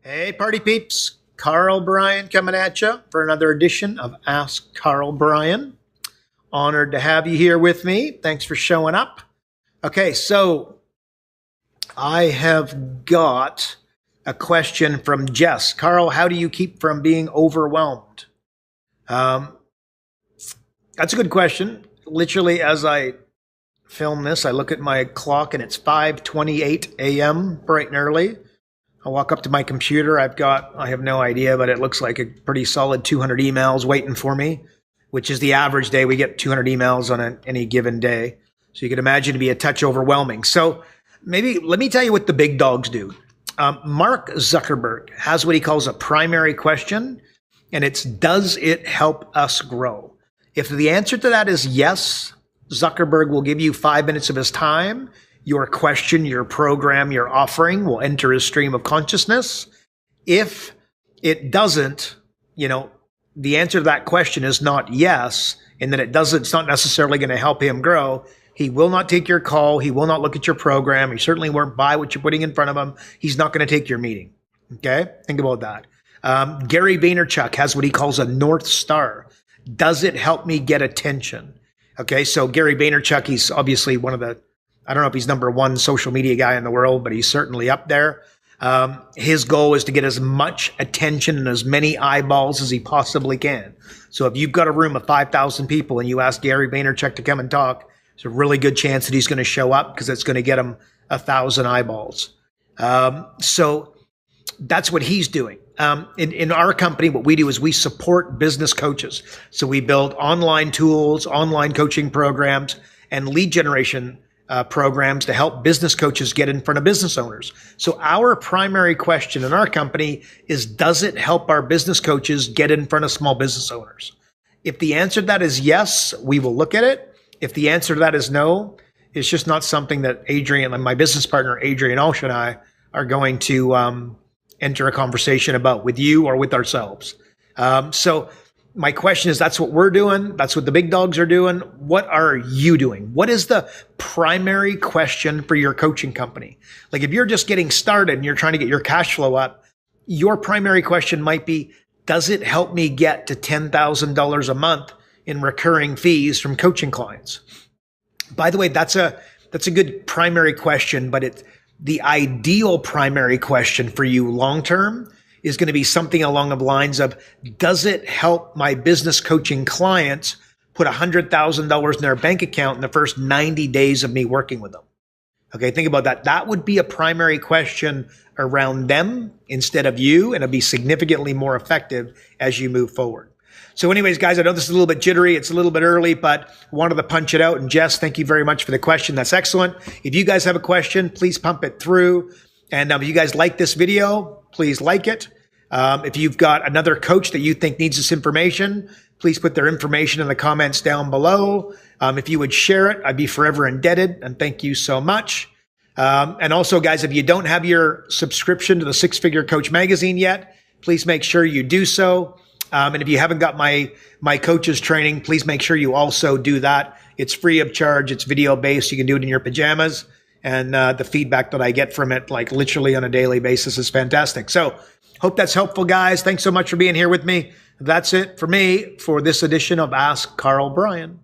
Hey, party peeps. Karl Bryan coming at you for another edition of Ask Karl Bryan. Honored to have you here with me. Thanks for showing up. Okay, so I have got a question from Jess. Karl, how do you keep from being overwhelmed? That's a good question. Literally, as I film this, I look at my clock and it's 5:28 a.m. bright and early. I walk up to my computer. I have no idea, but it looks like a pretty solid 200 emails waiting for me, which is the average day. We get 200 emails on any given day. So you can imagine to be a touch overwhelming. So maybe let me tell you what the big dogs do. Mark Zuckerberg has what he calls a primary question, and it's, does it help us grow? If the answer to that is yes, Zuckerberg will give you 5 minutes of his time. Your question, your program, your offering will enter his stream of consciousness. If it doesn't, the answer to that question is not yes, and that it's not necessarily going to help him grow. He will not take your call. He will not look at your program. He certainly won't buy what you're putting in front of him. He's not going to take your meeting. Okay? Think about that. Gary Vaynerchuk has what he calls a North Star. Does it help me get attention? Okay, so Gary Vaynerchuk, he's obviously I don't know if he's number one social media guy in the world, but he's certainly up there. His goal is to get as much attention and as many eyeballs as he possibly can. So if you've got a room of 5,000 people and you ask Gary Vaynerchuk to come and talk, there's a really good chance that he's going to show up because it's going to get him 1,000 eyeballs. So that's what he's doing. In our company, what we do is we support business coaches. So we build online tools, online coaching programs, and lead generation programs to help business coaches get in front of business owners. So our primary question in our company is, does it help our business coaches get in front of small business owners? If the answer to that is yes, we will look at it. If the answer to that is no, it's just not something that Adrian, my business partner, Adrian Olsch, and I are going to enter a conversation about with you or with ourselves. So my question is, that's what we're doing. That's what the big dogs are doing. What are you doing? What is the primary question for your coaching company? Like if you're just getting started and you're trying to get your cash flow up, your primary question might be, does it help me get to $10,000 a month in recurring fees from coaching clients? By the way, that's a good primary question, but the ideal primary question for you long-term is going to be something along the lines of, does it help my business coaching clients put $100,000 in their bank account in the first 90 days of me working with them? Okay, think about that. That would be a primary question around them instead of you, and it'll be significantly more effective as you move forward. So anyways, guys, I know this is a little bit jittery. It's a little bit early, but wanted to punch it out. And Jess, thank you very much for the question. That's excellent. If you guys have a question, please pump it through. And if you guys like this video, please like it. If you've got another coach that you think needs this information, please put their information in the comments down below. If you would share it, I'd be forever indebted. And thank you so much. And also, guys, if you don't have your subscription to the Six Figure Coach magazine yet, please make sure you do so. And if you haven't got my coaches training, please make sure you also do that. It's free of charge. It's video based. You can do it in your pajamas. And the feedback that I get from it, like literally on a daily basis, is fantastic. So hope that's helpful, guys. Thanks so much for being here with me. That's it for me for this edition of Ask Karl Bryan.